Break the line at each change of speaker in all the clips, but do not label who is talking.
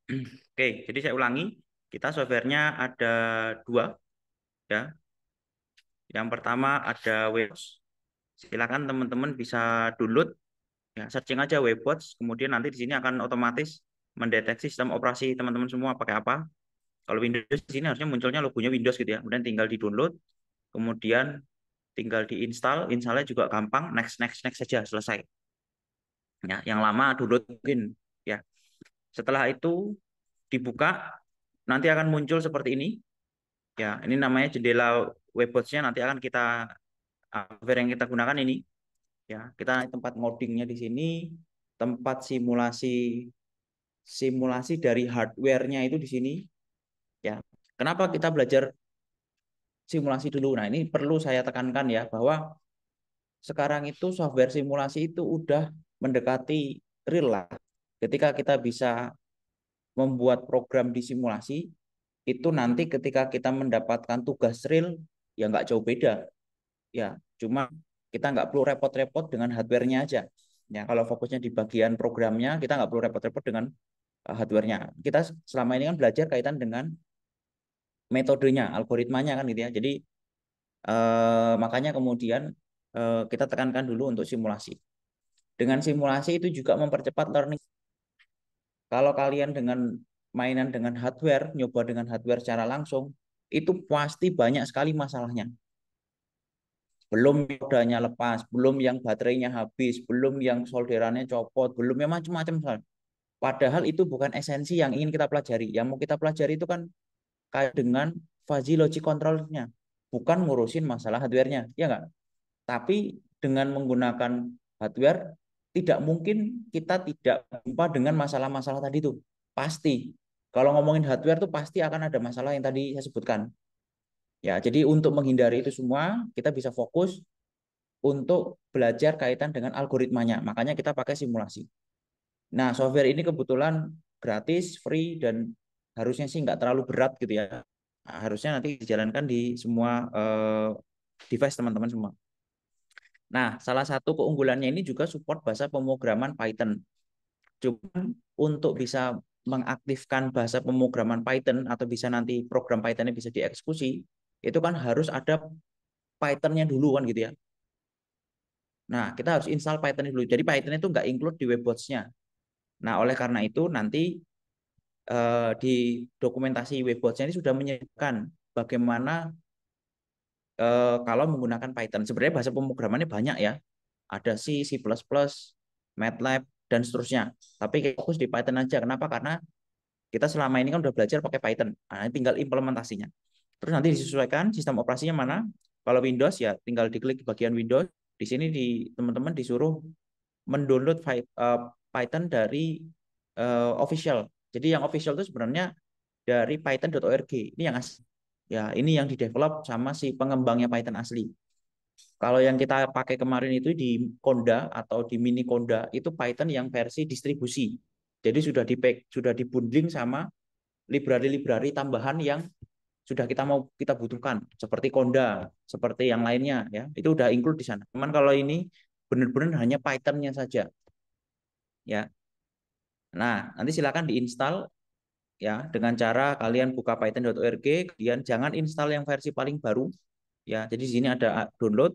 Oke, jadi saya ulangi, kita softwarenya ada dua ya. Yang pertama ada Webbox. Silakan teman-teman bisa download ya, searching aja Webbox. Kemudian nanti di sini akan otomatis mendeteksi sistem operasi teman-teman semua pakai apa. Kalau Windows di sini harusnya munculnya logonya Windows gitu ya. Kemudian tinggal di-download, kemudian tinggal diinstal, installnya juga gampang, next next next saja selesai. Ya, yang lama download mungkin ya. Setelah itu dibuka, nanti akan muncul seperti ini. Ya, ini namanya jendela Webbox-nya, nanti akan kita software yang kita gunakan ini. Ya, kita tempat ngodingnya di sini, tempat simulasi simulasi dari hardware-nya itu di sini. Ya, kenapa kita belajar simulasi dulu? Nah, ini perlu saya tekankan ya bahwa sekarang itu software simulasi itu udah mendekati real lah. Ketika kita bisa membuat program di simulasi, itu nanti ketika kita mendapatkan tugas real, ya nggak jauh beda. Ya, cuma kita nggak perlu repot-repot dengan hardware-nya aja. Ya, kalau fokusnya di bagian programnya, kita nggak perlu repot-repot dengan hardware-nya. Kita selama ini kan belajar kaitan dengan metodenya, algoritmanya kan gitu ya. Jadi makanya kemudian kita tekankan dulu untuk simulasi. Dengan simulasi itu juga mempercepat learning. Kalau kalian dengan mainan dengan hardware, nyoba dengan hardware secara langsung, itu pasti banyak sekali masalahnya. Belum rodanya lepas, belum yang baterainya habis, belum yang solderannya copot, belum yang macam-macam. Padahal itu bukan esensi yang ingin kita pelajari. Yang mau kita pelajari itu kan kait dengan fuzzy logic control-nya, bukan ngurusin masalah hardware-nya, ya nggak? Tapi dengan menggunakan hardware, tidak mungkin kita tidak jumpa dengan masalah-masalah tadi itu. Pasti. Kalau ngomongin hardware tuh pasti akan ada masalah yang tadi saya sebutkan. Ya, jadi untuk menghindari itu semua, kita bisa fokus untuk belajar kaitan dengan algoritmanya. Makanya kita pakai simulasi. Nah, software ini kebetulan gratis, free, dan harusnya sih nggak terlalu berat gitu ya. Nah, harusnya nanti dijalankan di semua device teman-teman semua. Nah, salah satu keunggulannya ini juga support bahasa pemrograman Python. Cuma untuk bisa mengaktifkan bahasa pemrograman Python atau bisa nanti program Python-nya bisa dieksekusi, itu kan harus ada Python-nya dulu kan gitu ya. Nah, kita harus install Python dulu. Jadi Python itu nggak include di Webbox-nya. Nah, oleh karena itu nanti di dokumentasi Webbox-nya ini sudah menyebutkan bagaimana kalau menggunakan Python. Sebenarnya bahasa pemrogramannya banyak ya. Ada C, C++, MATLAB, dan seterusnya. Tapi kita fokus di Python aja. Kenapa? Karena kita selama ini kan udah belajar pakai Python. Nah, tinggal implementasinya. Terus nanti disesuaikan sistem operasinya mana. Kalau Windows ya tinggal diklik bagian Windows. Di sini teman-teman disuruh mendownload Python dari official. Jadi yang official itu sebenarnya dari python.org. Ini yang asli. Ya, ini yang didevelop sama si pengembangnya Python asli. Kalau yang kita pakai kemarin itu di Conda atau di Mini Conda itu Python yang versi distribusi. Jadi sudah dibundling sama library-library tambahan yang sudah kita butuhkan seperti Conda, seperti yang lainnya ya. Itu udah include di sana. Cuman kalau ini benar-benar hanya Python-nya saja ya. Nah, nanti silakan diinstal ya dengan cara kalian buka python.org, kemudian jangan install yang versi paling baru ya. Jadi di sini ada download,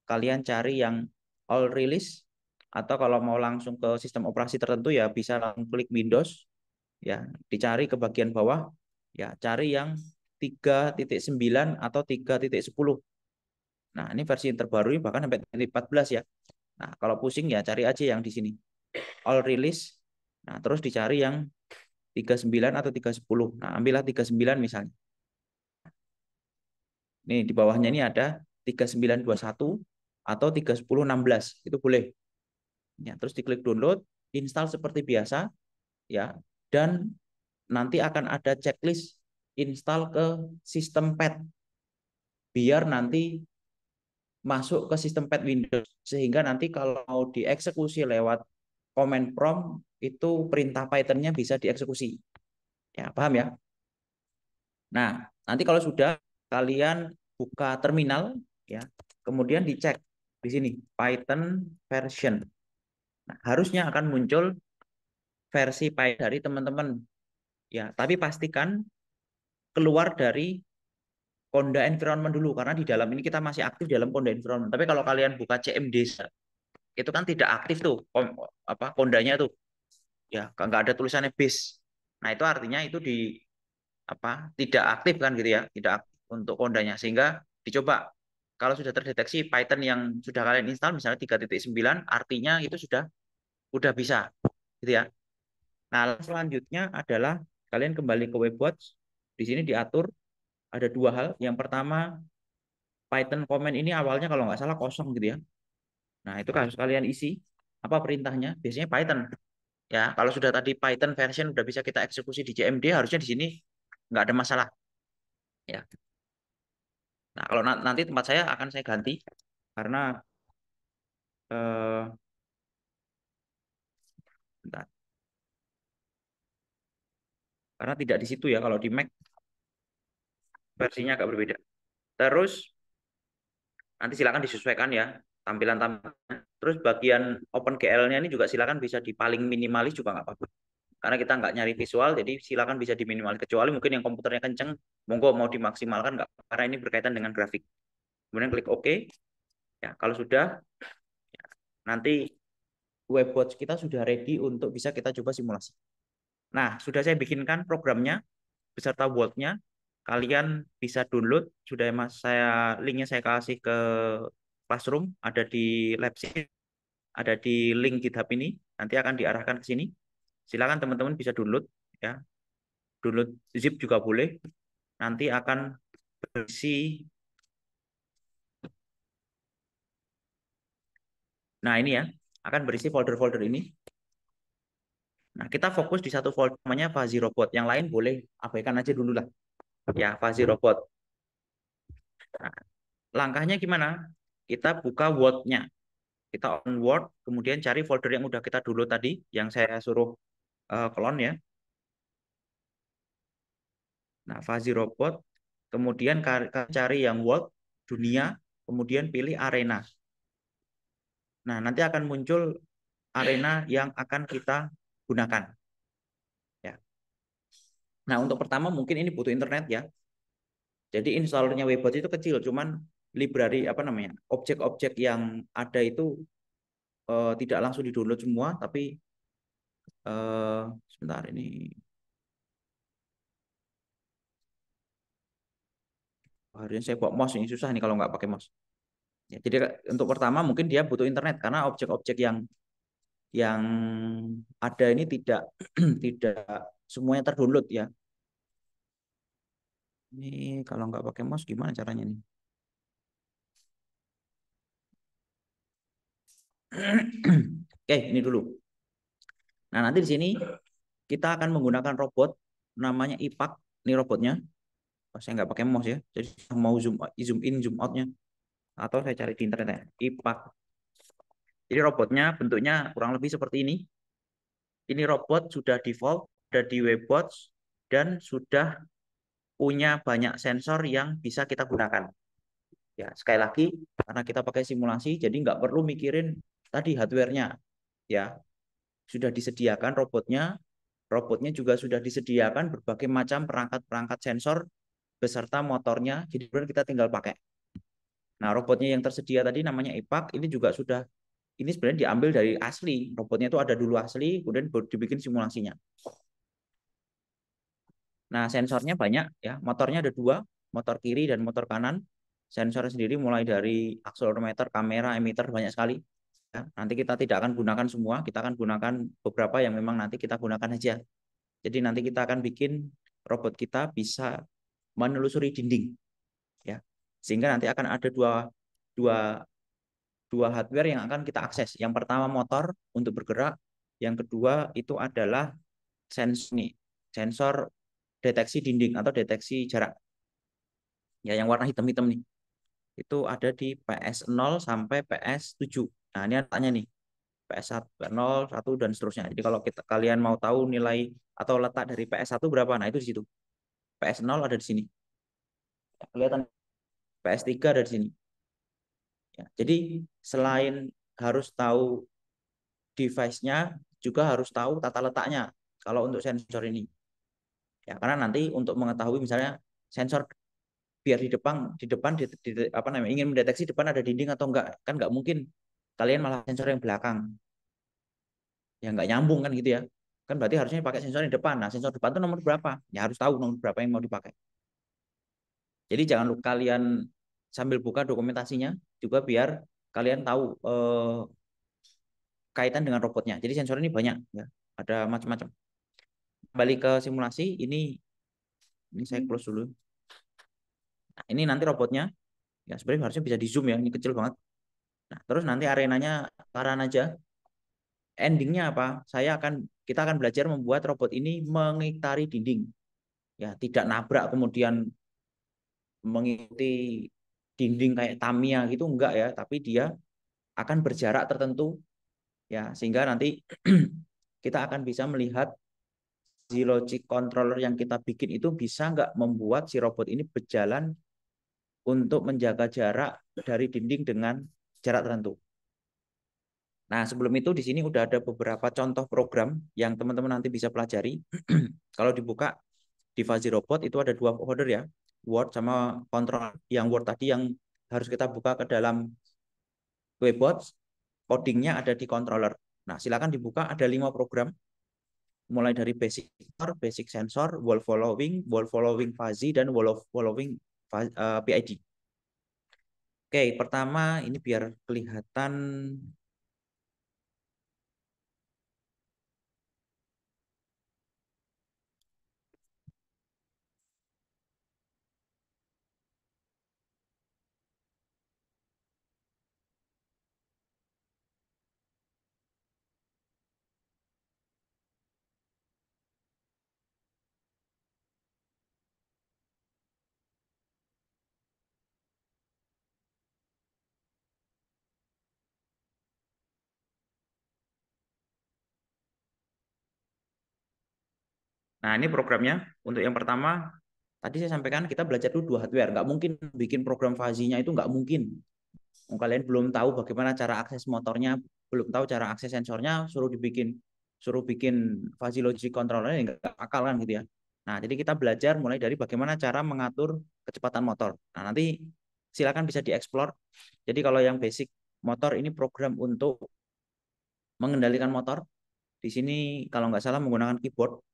kalian cari yang all release atau kalau mau langsung ke sistem operasi tertentu ya bisa langsung klik Windows ya, dicari ke bagian bawah ya, cari yang 3.9 atau 3.10. Nah, ini versi yang terbaru ini bahkan sampai 14 ya. Nah, kalau pusing ya cari aja yang di sini. All release. Nah, terus dicari yang 39 atau 310. Nah, ambillah 39 misalnya. Nih di bawahnya ini ada 3921 atau 31016. Itu boleh. Ya, terus diklik download, install seperti biasa ya. Dan nanti akan ada checklist install ke sistem pad biar nanti masuk ke sistem pad Windows sehingga nanti kalau mau dieksekusi lewat command prompt itu perintah Python-nya bisa dieksekusi. Ya, paham ya? Nah, nanti kalau sudah kalian buka terminal ya, kemudian dicek di sini Python version. Nah, harusnya akan muncul versi Python dari teman-teman Ya, tapi pastikan keluar dari Conda environment dulu karena di dalam ini kita masih aktif dalam Conda environment. Tapi kalau kalian buka CMD itu kan tidak aktif tuh apa Condanya tuh. Ya, nggak ada tulisannya base. Nah, itu artinya itu di apa? Tidak aktif kan gitu ya, tidak aktif untuk Condanya sehingga dicoba kalau sudah terdeteksi Python yang sudah kalian install misalnya 3.9 artinya itu sudah bisa gitu ya. Nah, selanjutnya adalah kalian kembali ke Webwatch. Di sini diatur ada dua hal. Yang pertama, Python comment ini awalnya kalau nggak salah kosong gitu ya. Nah, itu harus kalian isi apa perintahnya. Biasanya Python. Ya, kalau sudah tadi Python version udah bisa kita eksekusi di CMD, harusnya di sini nggak ada masalah. Ya. Nah, kalau nanti tempat saya akan saya ganti karena eh, bentar, karena tidak di situ ya. Kalau di Mac versinya agak berbeda. Terus nanti silakan disesuaikan ya tampilan-tampilan. Terus bagian OpenGL-nya ini juga silakan bisa di paling minimalis juga nggak apa-apa. Karena kita nggak nyari visual, jadi silakan bisa diminimalis. Kecuali mungkin yang komputernya kenceng, monggo mau dimaksimalkan nggak? Karena ini berkaitan dengan grafik. Kemudian klik OK. Ya, kalau sudah, nanti Webwatch kita sudah ready untuk bisa kita coba simulasi. Nah, sudah saya bikinkan programnya beserta Word-nya. Kalian bisa download. Sudah mas saya linknya saya kasih ke Classroom, ada di Labs, ada di link GitHub ini. Nanti akan diarahkan ke sini. Silakan teman-teman bisa download ya. Download zip juga boleh. Nanti akan berisi. Nah, ini ya, akan berisi folder-folder ini. Nah, kita fokus di satu folder namanya Fuzzy Robot. Yang lain boleh abaikan aja dulu lah. Ya, Fuzzy Robot. Nah, langkahnya gimana? Kita buka Word-nya. Kita open Word, kemudian cari folder yang udah kita download tadi, yang saya suruh clone ya. Nah, Fuzzy Robot. Kemudian cari yang Word, dunia, kemudian pilih arena. Nah, nanti akan muncul arena yang akan kita gunakan. Ya. Nah, untuk pertama mungkin ini butuh internet ya. Jadi installernya Webot itu kecil, cuman library apa namanya, objek-objek yang ada itu tidak langsung di-download semua, tapi sebentar ini harusnya saya bawa mouse ini susah nih kalau nggak pakai mouse. Ya, jadi untuk pertama mungkin dia butuh internet karena objek-objek yang ada ini tidak tidak semuanya terdownload ya. Ini kalau nggak pakai mouse gimana caranya nih? Oke, ini dulu. Nah, nanti di sini kita akan menggunakan robot namanya IPAK. Ini robotnya. Oh, saya nggak pakai mouse ya. Jadi mau zoom in, zoom outnya. Atau saya cari di internet ya. IPAK. Jadi robotnya bentuknya kurang lebih seperti ini. Ini robot sudah default, ada di Webwatch, dan sudah punya banyak sensor yang bisa kita gunakan. Ya, sekali lagi, karena kita pakai simulasi, jadi nggak perlu mikirin tadi hardware-nya. Ya, sudah disediakan robotnya. Robotnya juga sudah disediakan berbagai macam perangkat-perangkat sensor beserta motornya. Jadi kita tinggal pakai. Nah, robotnya yang tersedia tadi namanya EPAC. Ini juga sudah, ini sebenarnya diambil dari asli. Robotnya itu ada dulu asli, kemudian dibikin simulasinya. Nah, sensornya banyak ya. Motornya ada dua, motor kiri dan motor kanan. Sensornya sendiri mulai dari akselerometer, kamera, emitter banyak sekali. Ya, nanti kita tidak akan gunakan semua, kita akan gunakan beberapa yang memang nanti kita gunakan aja. Jadi nanti kita akan bikin robot kita bisa menelusuri dinding, ya. Sehingga nanti akan ada dua dua hardware yang akan kita akses. Yang pertama motor untuk bergerak, yang kedua itu adalah sensor deteksi dinding atau deteksi jarak. Ya, yang warna hitam-hitam nih. Itu ada di PS0 sampai PS7. Nah, ini tanya nih. PS1, 1 dan seterusnya. Jadi kalau kalian mau tahu nilai atau letak dari PS1 berapa, nah itu di situ. PS0 ada di sini. Kelihatan PS3 ada di sini. Ya, jadi selain harus tahu device-nya, juga harus tahu tata letaknya kalau untuk sensor ini. Ya, karena nanti untuk mengetahui misalnya sensor biar di depan apa namanya ingin mendeteksi depan ada dinding atau enggak, kan nggak mungkin kalian malah sensor yang belakang, ya nggak nyambung kan gitu ya. Kan berarti harusnya pakai sensor yang depan. Nah, sensor depan itu nomor berapa? Ya harus tahu nomor berapa yang mau dipakai. Jadi jangan lupa kalian sambil buka dokumentasinya juga biar kalian tahu kaitan dengan robotnya. Jadi sensor ini banyak ya, ada macam-macam. Kembali ke simulasi, ini saya close dulu. Nah, ini nanti robotnya ya sebenarnya harusnya bisa di zoom ya, ini kecil banget. Nah, terus nanti arenanya taran aja. Endingnya apa? Kita akan belajar membuat robot ini mengitari dinding. Ya, tidak nabrak kemudian mengikuti dinding kayak Tamiya gitu enggak ya, tapi dia akan berjarak tertentu ya sehingga nanti kita akan bisa melihat si logic controller yang kita bikin itu bisa nggak membuat si robot ini berjalan untuk menjaga jarak dari dinding dengan jarak tertentu. Nah, sebelum itu di sini udah ada beberapa contoh program yang teman-teman nanti bisa pelajari. Kalau dibuka di Fuzzy Robot itu ada dua folder ya, Word sama kontrol. Yang Word tadi yang harus kita buka ke dalam Webbox, codingnya ada di controller. Nah, silakan dibuka, ada 5 program, mulai dari basic sensor, wall following fuzzy, dan wall following PID. Oke, pertama ini biar kelihatan. Nah, ini programnya. Untuk yang pertama, tadi saya sampaikan kita belajar dulu 2 hardware. Nggak mungkin bikin program fuzzy-nya itu nggak mungkin. Kalian belum tahu bagaimana cara akses motornya, belum tahu cara akses sensornya, suruh bikin fuzzy logic controller yang nggak akal kan gitu ya. Nah, jadi kita belajar mulai dari bagaimana cara mengatur kecepatan motor. Nah, nanti silakan bisa dieksplor. Jadi kalau yang basic motor ini program untuk mengendalikan motor. Di sini kalau nggak salah menggunakan keyboard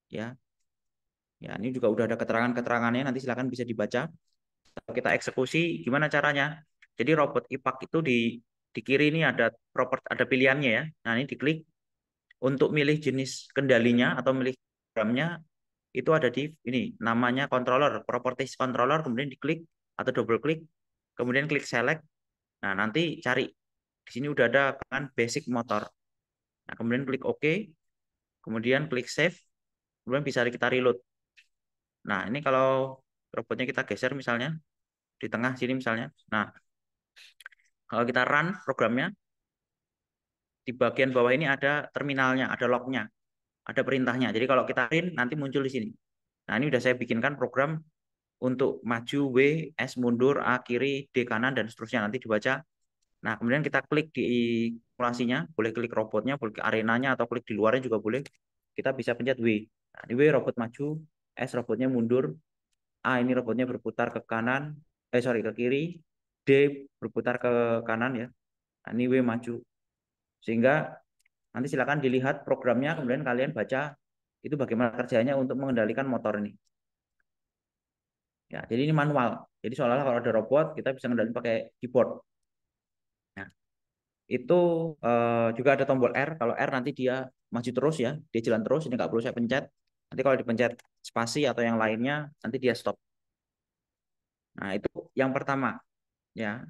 ya. Ya, ini juga udah ada keterangan-keterangannya, nanti silakan bisa dibaca. Kita eksekusi gimana caranya. Jadi robot IPAK itu di kiri ini ada pilihannya ya. Nah, ini diklik untuk milih jenis kendalinya atau milih programnya itu ada di ini namanya controller, properties controller, kemudian diklik atau double klik, kemudian klik select. Nah, nanti cari di sini udah ada kan basic motor. Nah, kemudian klik OK, kemudian klik save, kemudian bisa kita reload. Nah, ini kalau robotnya kita geser misalnya di tengah sini misalnya. Nah, kalau kita run programnya, di bagian bawah ini ada terminalnya, ada lognya, ada perintahnya. Jadi kalau kita print nanti muncul di sini. Nah, ini udah saya bikinkan program untuk maju W, S mundur, A kiri, D kanan, dan seterusnya. Nanti dibaca. Nah, kemudian kita klik di simulasinya, boleh klik robotnya, boleh klik arenanya, atau klik di luarnya juga boleh. Kita bisa pencet W. Nah, di W robot maju, S robotnya mundur, A ini robotnya berputar ke kanan, sorry ke kiri, D berputar ke kanan ya. Nah, ini W maju. Sehingga nanti silakan dilihat programnya, kemudian kalian baca itu bagaimana kerjanya untuk mengendalikan motor ini. Ya, jadi ini manual. Jadi seolah-olah kalau ada robot, kita bisa mengendalikan pakai keyboard. Nah, itu juga ada tombol R. Kalau R nanti dia maju terus ya, dia jalan terus. Ini nggak perlu saya pencet. Nanti kalau dipencet spasi atau yang lainnya, nanti dia stop. Nah, itu yang pertama. Ya,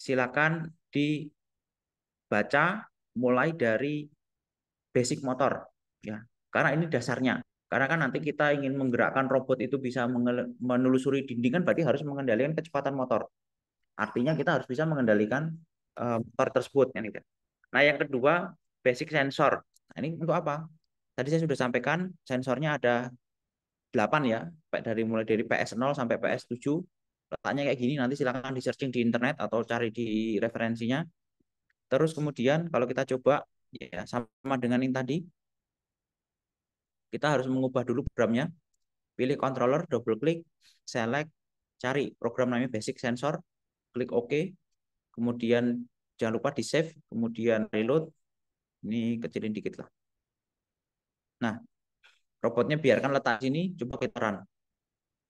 silakan dibaca mulai dari basic motor. Ya, karena ini dasarnya. Karena kan nanti kita ingin menggerakkan robot itu bisa menelusuri dinding kan berarti harus mengendalikan kecepatan motor. Artinya kita harus bisa mengendalikan motor tersebut kan gitu. Nah, yang kedua basic sensor. Nah, ini untuk apa? Tadi saya sudah sampaikan sensornya ada 8 ya, mulai dari PS0 sampai PS7. Letaknya kayak gini, nanti silakan di searching di internet atau cari di referensinya. Terus kemudian kalau kita coba ya sama dengan yang tadi, kita harus mengubah dulu programnya. pilih controller, double klik, select, cari program namanya basic sensor, klik OK, kemudian jangan lupa di save, kemudian reload. Ini kecilin dikit lah. Nah, robotnya biarkan letak sini, coba kita run.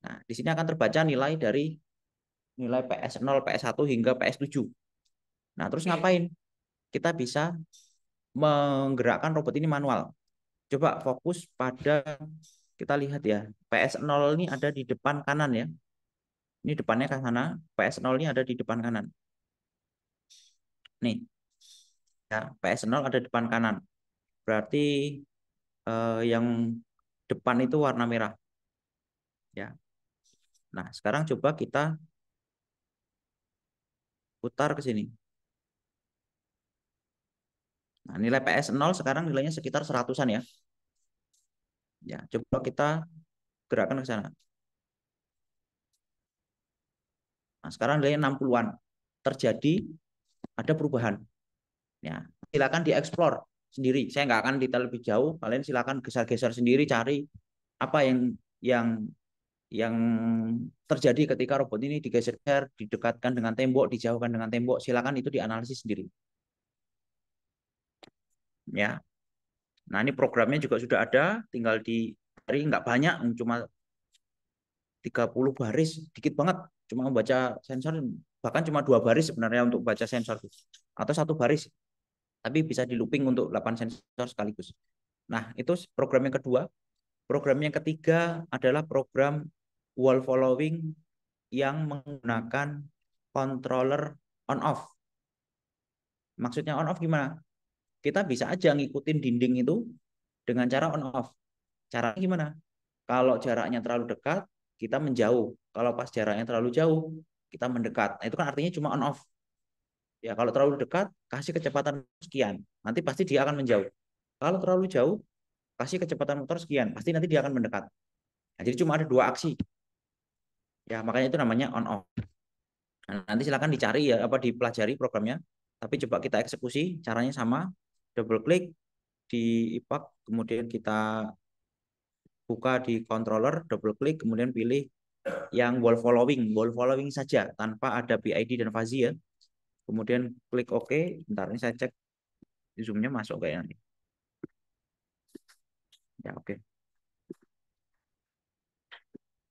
Nah, di sini akan terbaca nilai dari nilai PS0, PS1 hingga PS7. Nah, terus ngapain? Kita bisa menggerakkan robot ini manual. Coba fokus pada, kita lihat ya, PS0 ini ada di depan kanan ya. Ini depannya ke sana, PS0 ini ada di depan kanan. Nih, ya, PS0 ada di depan kanan. Berarti yang depan itu warna merah. Ya. Nah, sekarang coba kita putar ke sini. Nah, nilai PS0 sekarang nilainya sekitar 100-an ya. Ya, coba kita gerakkan ke sana. Nah, sekarang nilainya 60-an. Terjadi ada perubahan. Ya, silakan dieksplor sendiri. Saya nggak akan detail lebih jauh. Kalian silakan geser-geser sendiri, cari apa yang yang terjadi ketika robot ini digeser, didekatkan dengan tembok, dijauhkan dengan tembok. Silakan itu dianalisis sendiri. Ya. Nah, ini programnya juga sudah ada, tinggal cari, nggak banyak, cuma 30 baris, dikit banget. Cuma membaca sensor, bahkan cuma 2 baris sebenarnya untuk baca sensor. Atau 1 baris, tapi bisa di looping untuk 8 sensor sekaligus. Nah, itu program yang kedua. Program yang ketiga adalah program wall following yang menggunakan controller on off. Maksudnya on off gimana? Kita bisa aja ngikutin dinding itu dengan cara on off. Caranya gimana? Kalau jaraknya terlalu dekat, kita menjauh. Kalau pas jaraknya terlalu jauh, kita mendekat. Nah, itu kan artinya cuma on off. Ya, kalau terlalu dekat, kasih kecepatan sekian. Nanti pasti dia akan menjauh. Kalau terlalu jauh, kasih kecepatan motor sekian. Pasti nanti dia akan mendekat. Nah, jadi cuma ada 2 aksi. Ya, makanya itu namanya on off. Nah, nanti silakan dicari ya, apa dipelajari programnya. Tapi coba kita eksekusi, caranya sama. Double klik di IPAK, kemudian kita buka di controller, double klik, kemudian pilih yang wall following saja tanpa ada PID dan fuzzy ya. Kemudian klik OK. Bentar ini saya cek zoomnya masuk kayak ini. Ya oke.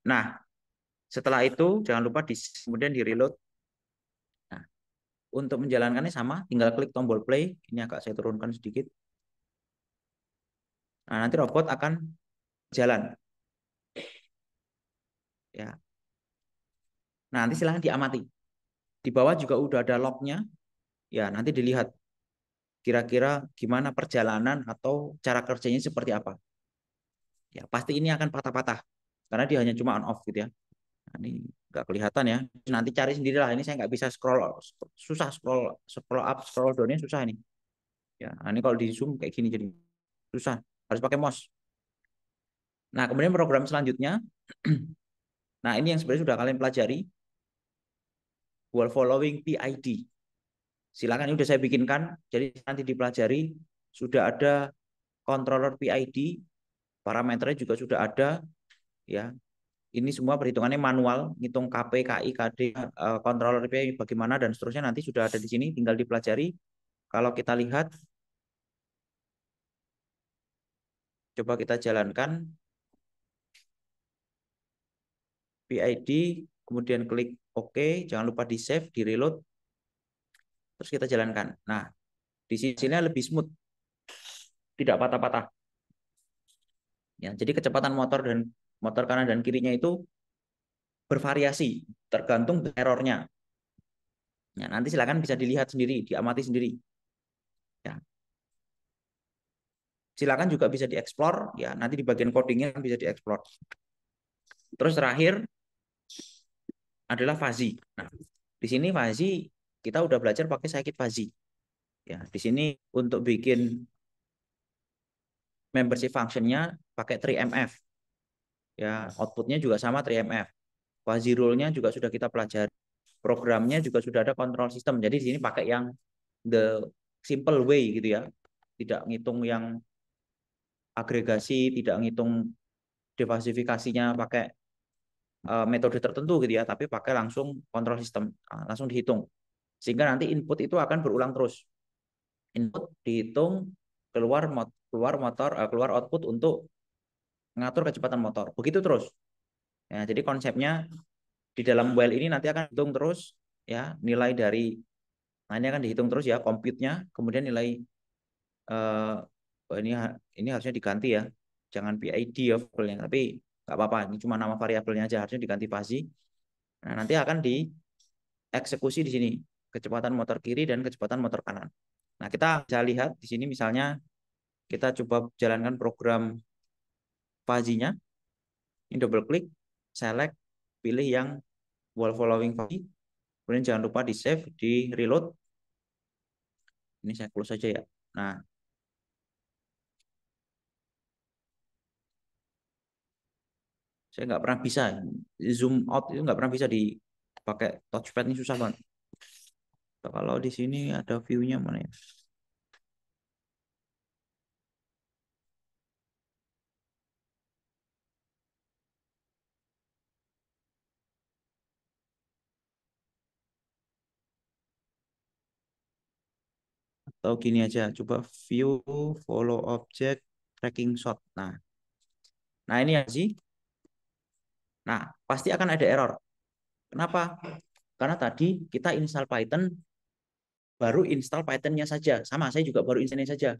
Nah, setelah itu jangan lupa kemudian di reload. Nah, untuk menjalankannya sama, tinggal klik tombol play. Ini agak saya turunkan sedikit. Nah, nanti robot akan jalan. Ya. Nah, nanti silahkan diamati. Di bawah juga udah ada lognya. Ya, nanti dilihat kira-kira gimana perjalanan atau cara kerjanya seperti apa. Ya, pasti ini akan patah-patah karena dia hanya cuma on off gitu ya. Nah, ini nggak kelihatan ya. Nanti cari sendirilah. Ini saya nggak bisa scroll, susah scroll up, scroll downnya susah ini. Ya, nah, ini kalau di zoom kayak gini jadi susah. Harus pakai mouse. Nah, kemudian program selanjutnya. Nah, ini yang sebenarnya sudah kalian pelajari. Wall following PID. Silakan ini sudah saya bikinkan. Jadi nanti dipelajari. Sudah ada controller PID. Parameternya juga sudah ada. Ya, ini semua perhitungannya manual, ngitung KP, KI, KD, controller PID bagaimana dan seterusnya nanti sudah ada di sini, tinggal dipelajari. Kalau kita lihat, coba kita jalankan PID, kemudian klik OK, jangan lupa di save, di reload, terus kita jalankan. Nah, di sini lebih smooth, tidak patah-patah. Ya, jadi kecepatan motor kanan dan kirinya itu bervariasi, tergantung errornya. Ya, nanti silakan bisa dilihat sendiri, diamati sendiri. Ya, silakan juga bisa dieksplor. Ya, nanti di bagian codingnya bisa dieksplor. Terus terakhir adalah fuzzy. Nah, di sini fuzzy kita udah belajar pakai scikit fuzzy. Ya, di sini untuk bikin membership functionnya pakai 3MF. Ya, outputnya juga sama 3MF. Fuzzy rule-nya juga sudah kita pelajari. Programnya juga sudah ada control system. Jadi di sini pakai yang the simple way gitu ya. Tidak ngitung yang agregasi, tidak ngitung defasifikasinya pakai metode tertentu gitu ya, tapi pakai langsung kontrol sistem, langsung dihitung. Sehingga nanti input itu akan berulang terus. Input dihitung, keluar output untuk mengatur kecepatan motor. Begitu terus. Ya, jadi konsepnya di dalam while ini nanti akan hitung terus ya nilai dari, nah ini akan dihitung terus ya compute-nya, kemudian nilai ini harusnya diganti ya, jangan PID ya variabelnya, tapi nggak apa-apa, ini cuma nama variabelnya aja, harusnya diganti fasi. Nah nanti akan dieksekusi di sini kecepatan motor kiri dan kecepatan motor kanan. Nah kita bisa lihat di sini misalnya kita coba jalankan program fuzzy-nya, ini double klik, select, pilih yang wall following fuzzy, kemudian jangan lupa di save, di reload. Ini saya close saja ya. Nah, saya nggak pernah bisa zoom out, itu nggak pernah bisa dipakai touchpad, ini susah banget. Kalau di sini ada view-nya mana ya? Atau gini aja, coba view follow object tracking shot. Nah ini ya sih. Nah pasti akan ada error. Kenapa? Karena tadi kita install Python, baru install Python-nya saja. Sama, saya juga baru install saja.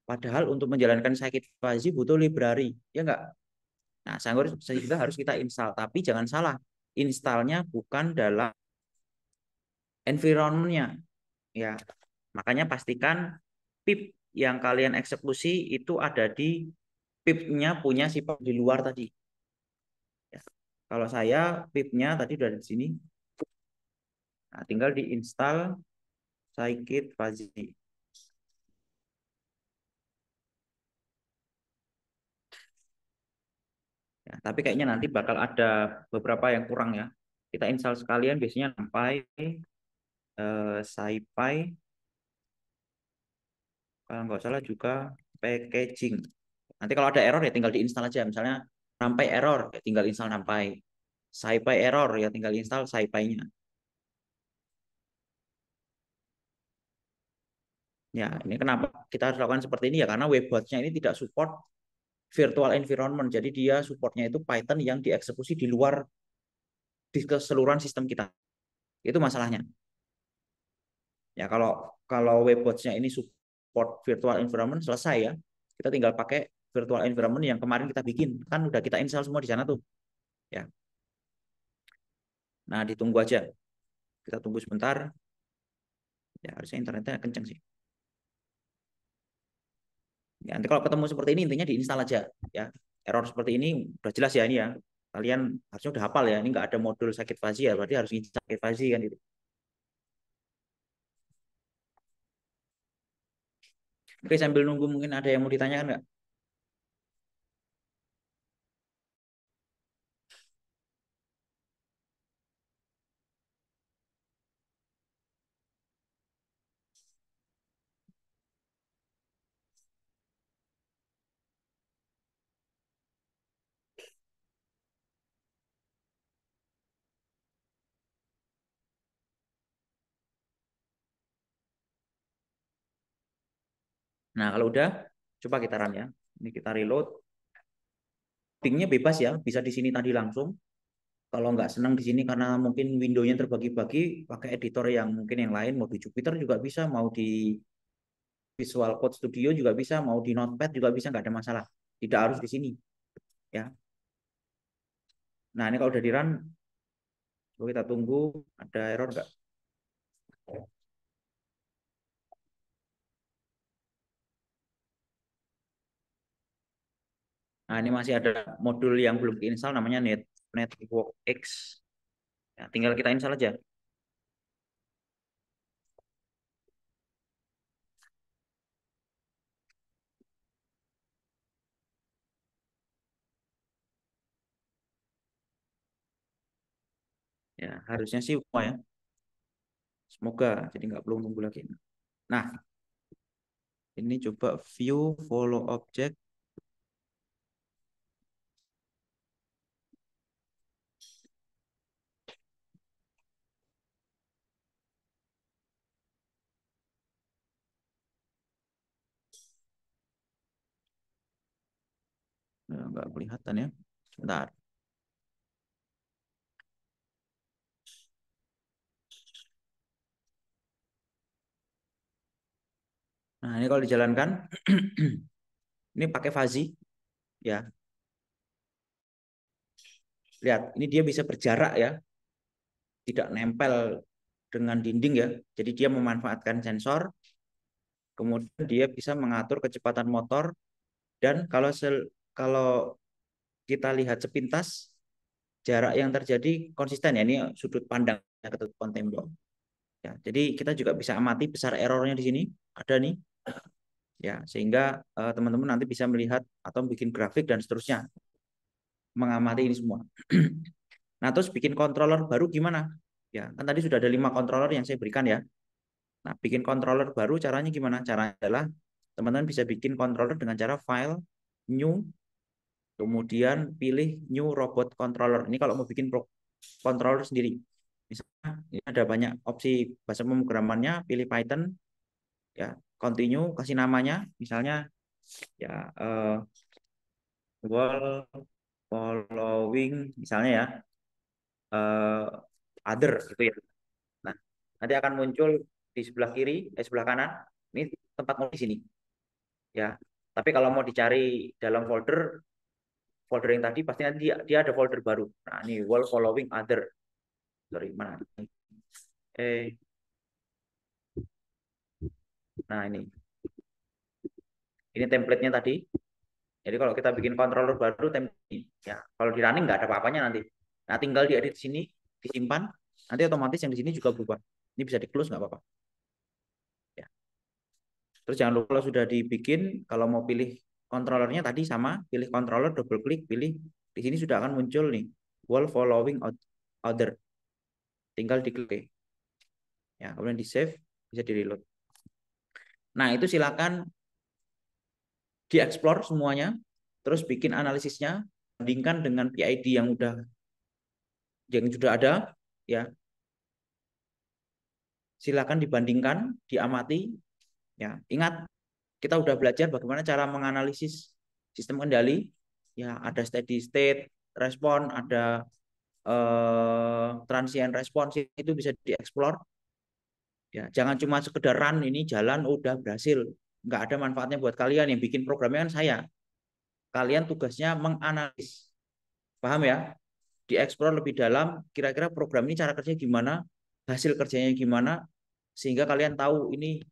Padahal untuk menjalankan scikit fuzzy butuh library, ya enggak? Nah, sehingga harus kita install. Tapi jangan salah, installnya bukan dalam environment-nya. Ya, makanya pastikan pip yang kalian eksekusi itu ada di pip-nya punya sifat di luar tadi. Ya. Kalau saya pip-nya tadi udah di sini. Nah, tinggal diinstal scikit fuzzy. Ya, tapi kayaknya nanti bakal ada beberapa yang kurang ya. Kita install sekalian biasanya sampai SciPy, kalau nggak salah juga packaging. Nanti kalau ada error ya tinggal diinstal aja. Misalnya sampai error ya tinggal install sampai. SciPy error ya tinggal install SciPy-nya. Ya, ini kenapa kita harus lakukan seperti ini ya, karena webhotnya ini tidak support virtual environment. Jadi dia supportnya itu Python yang dieksekusi di luar di keseluruhan sistem kita. Itu masalahnya. Ya kalau kalau webhotnya ini support virtual environment selesai ya. Kita tinggal pakai virtual environment yang kemarin kita bikin. Kan udah kita install semua di sana tuh. Ya. Nah, ditunggu aja. Kita tunggu sebentar. Ya, harusnya internetnya kenceng sih. Ya, nanti kalau ketemu seperti ini intinya diinstal aja ya. Error seperti ini udah jelas ya ini ya. Kalian harusnya udah hafal ya. Ini nggak ada modul sakit fuzzy ya, berarti harus install sakit fuzzy kan itu. Oke, sambil nunggu mungkin ada yang mau ditanyakan nggak? Nah, kalau udah coba kita run ya. Ini kita reload. Codingnya bebas ya, bisa di sini tadi langsung. Kalau nggak senang di sini karena mungkin window-nya terbagi-bagi, pakai editor yang mungkin yang lain, mau di Jupyter juga bisa, mau di Visual Code Studio juga bisa, mau di Notepad juga bisa, nggak ada masalah. Tidak harus di sini, ya. Nah, ini kalau udah di run, coba kita tunggu ada error nggak. Nah, ini masih ada modul yang belum diinstal namanya NetworkX. Ya, tinggal kita install aja. Ya, harusnya sih semua ya. Semoga jadi nggak perlu nunggu lagi. Nah, ini coba view follow object Nggak kelihatan ya. Sebentar. Nah, ini kalau dijalankan, ini pakai fuzzy, ya. Lihat, ini dia bisa berjarak ya, tidak nempel dengan dinding ya. Jadi dia memanfaatkan sensor, kemudian dia bisa mengatur kecepatan motor, dan kalau kita lihat sepintas, jarak yang terjadi konsisten ya. Ini sudut pandang ketutupan tembok. Ya, jadi kita juga bisa amati besar errornya di sini, ada nih. Ya, sehingga teman-teman nanti bisa melihat atau bikin grafik dan seterusnya, mengamati ini semua. Nah, terus bikin controller baru gimana? Ya, kan tadi sudah ada 5 controller yang saya berikan ya. Nah, bikin controller baru caranya gimana? Caranya adalah teman-teman bisa bikin controller dengan cara file, new, kemudian pilih new robot controller. Ini kalau mau bikin controller sendiri. Misalnya ini ada banyak opsi bahasa pemrogramannya, pilih Python, ya, continue, kasih namanya, misalnya ya wall following misalnya ya, eh, other gitu ya. Nah, nanti akan muncul di sebelah kiri, sebelah kanan. Ini tempat mau di sini, ya. Tapi kalau mau dicari dalam folder yang tadi, pasti nanti dia ada folder baru. Nah, ini wall following other. Sorry, mana? Eh, nah ini template-nya tadi. Jadi kalau kita bikin controller baru, ya kalau di running nggak ada apa-apanya nanti. Nah, tinggal diedit sini, disimpan, nanti otomatis yang di sini juga berubah. Ini bisa di close nggak apa-apa. Ya. Terus jangan lupa kalau sudah dibikin, kalau mau pilih controllernya tadi sama, pilih controller, double klik, pilih. Di sini sudah akan muncul nih, wall following other. Tinggal diklik. Ya, kemudian di save, bisa di reload. Nah, itu silakan dieksplor semuanya, terus bikin analisisnya, bandingkan dengan PID yang sudah ada, ya. Silakan dibandingkan, diamati, ya. Ingat, kita udah belajar bagaimana cara menganalisis sistem kendali, ya. Ada steady state respon, ada transient response, itu bisa dieksplor, ya. Jangan cuma sekedar run, ini jalan udah berhasil, nggak ada manfaatnya buat kalian. Yang bikin programnya kan saya, kalian tugasnya menganalisis, paham ya? Dieksplor lebih dalam, kira-kira program ini cara kerjanya gimana, hasil kerjanya gimana, sehingga kalian tahu ini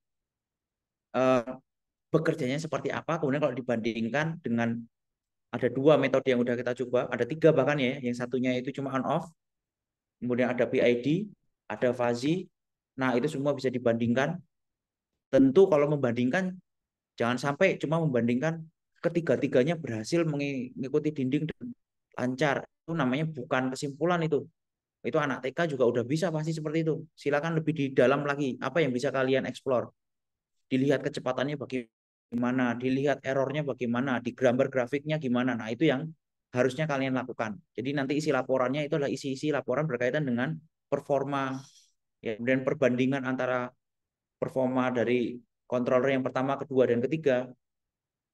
eh, bekerjanya seperti apa. Kemudian kalau dibandingkan dengan ada 2 metode yang udah kita coba, ada 3 bahkan ya, yang satunya itu cuma on off, kemudian ada PID, ada fuzzy. Nah, itu semua bisa dibandingkan. Tentu kalau membandingkan, jangan sampai cuma membandingkan ketiga-tiganya berhasil mengikuti dinding dan lancar. Itu namanya bukan kesimpulan itu. Itu anak TK juga udah bisa pasti seperti itu. Silakan lebih di dalam lagi. Apa yang bisa kalian explore? Dilihat kecepatannya bagaimana, dilihat errornya bagaimana, di gambar grafiknya gimana. Nah, itu yang harusnya kalian lakukan. Jadi nanti isi laporannya itu adalah isi-isi laporan berkaitan dengan performa, ya, dan perbandingan antara performa dari controller yang pertama, kedua, dan ketiga.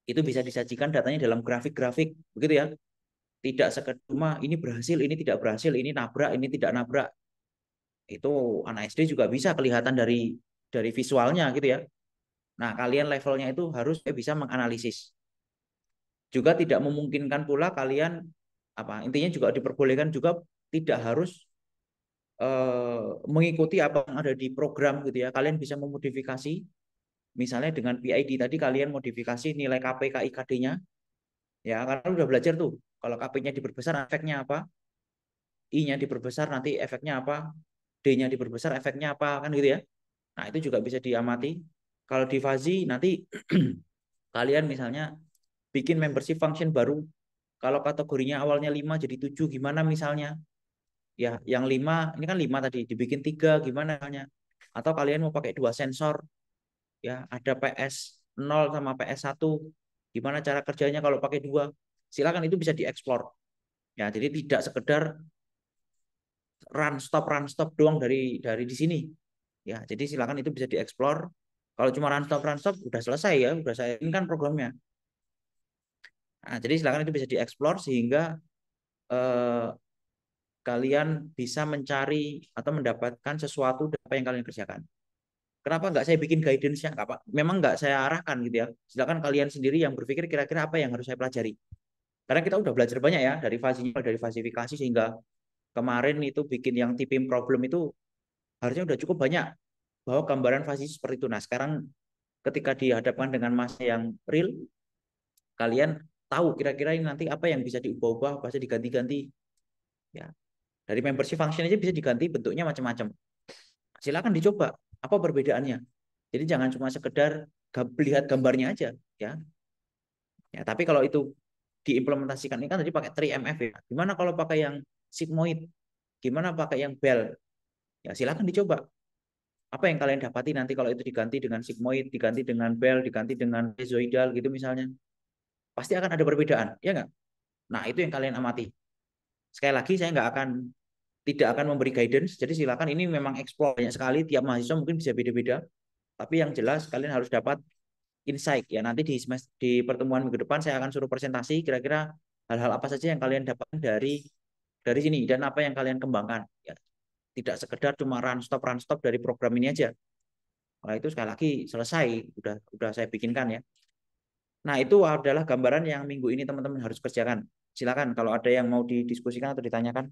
Itu bisa disajikan datanya dalam grafik-grafik, begitu ya. Tidak sekedar cuma ini berhasil, ini tidak berhasil, ini nabrak, ini tidak nabrak. Itu anak SD juga bisa kelihatan dari visualnya gitu ya. Nah, kalian levelnya itu harus bisa menganalisis. Juga tidak memungkinkan pula kalian intinya juga diperbolehkan juga tidak harus mengikuti apa yang ada di program gitu ya. Kalian bisa memodifikasi, misalnya dengan PID tadi kalian modifikasi nilai KP KIKD-nya, ya, karena udah belajar tuh. Kalau KP-nya diperbesar efeknya apa, I-nya diperbesar nanti efeknya apa, D-nya diperbesar efeknya apa, kan gitu ya. Nah, itu juga bisa diamati. Kalau di fuzzy nanti kalian misalnya bikin membership function baru. Kalau kategorinya awalnya 5 jadi 7 gimana misalnya? Ya, yang 5 ini kan 5 tadi dibikin 3 gimana misalnya? Atau kalian mau pakai 2 sensor, ya, ada PS0 sama PS1. Gimana cara kerjanya kalau pakai 2? Silakan, itu bisa dieksplor. Ya, jadi tidak sekedar run stop doang dari di sini. Ya, jadi silakan itu bisa dieksplor. Kalau cuma run stop udah selesai ya, udah saya ini kan programnya. Nah, jadi silakan itu bisa dieksplor sehingga eh, kalian bisa mencari atau mendapatkan sesuatu dari apa yang kalian kerjakan. Kenapa nggak saya bikin guidance-nya? Nggak apa, memang nggak saya arahkan gitu ya. Silakan kalian sendiri yang berpikir kira-kira apa yang harus saya pelajari. Karena kita udah belajar banyak ya dari fasifikasi sehingga kemarin itu bikin yang tipping problem itu harusnya udah cukup banyak bahwa gambaran fasi seperti itu. Nah, sekarang ketika dihadapkan dengan masa yang real, kalian tahu kira-kira ini nanti apa yang bisa diubah-ubah, bisa diganti-ganti ya. Dari membership function aja bisa diganti bentuknya macam-macam. Silakan dicoba apa perbedaannya. Jadi jangan cuma sekedar lihat gambarnya aja ya. Ya, tapi kalau itu diimplementasikan ini kan tadi pakai 3MF ya. Gimana kalau pakai yang sigmoid? Gimana pakai yang bell? Ya silakan dicoba. Apa yang kalian dapati nanti kalau itu diganti dengan sigmoid, diganti dengan bell, diganti dengan bezoidal gitu misalnya. Pasti akan ada perbedaan, ya nggak? Nah, itu yang kalian amati. Sekali lagi saya nggak akan tidak akan memberi guidance, jadi silakan ini memang explore banyak sekali, tiap mahasiswa mungkin bisa beda-beda, tapi yang jelas kalian harus dapat insight ya. Nanti di pertemuan minggu depan saya akan suruh presentasi kira-kira hal-hal apa saja yang kalian dapat dari sini dan apa yang kalian kembangkan ya. Tidak sekedar cuma run stop dari program ini aja. Nah, itu sekali lagi selesai, udah saya bikinkan ya. Nah, itu adalah gambaran yang minggu ini teman-teman harus kerjakan. Silakan kalau ada yang mau didiskusikan atau ditanyakan.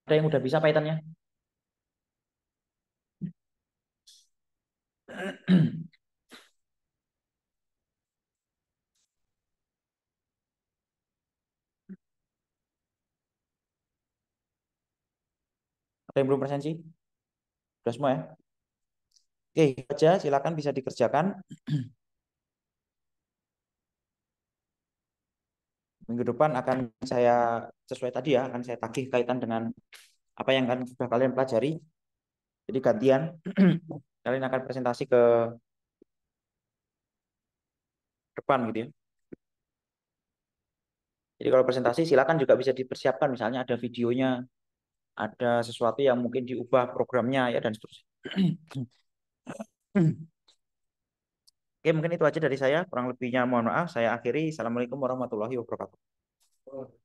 Ada yang udah bisa Python-nya? Ada yang belum presensi? Sudah semua ya? Oke, itu aja silakan bisa dikerjakan. Minggu depan akan saya sesuai tadi ya, akan saya tagih kaitan dengan apa yang kan sudah kalian pelajari. Jadi gantian kalian akan presentasi ke depan gitu ya. Jadi kalau presentasi silakan juga bisa dipersiapkan misalnya ada videonya, ada sesuatu yang mungkin diubah programnya ya dan seterusnya. Oke, mungkin itu aja dari saya. Kurang lebihnya mohon maaf. Saya akhiri. Assalamualaikum warahmatullahi wabarakatuh.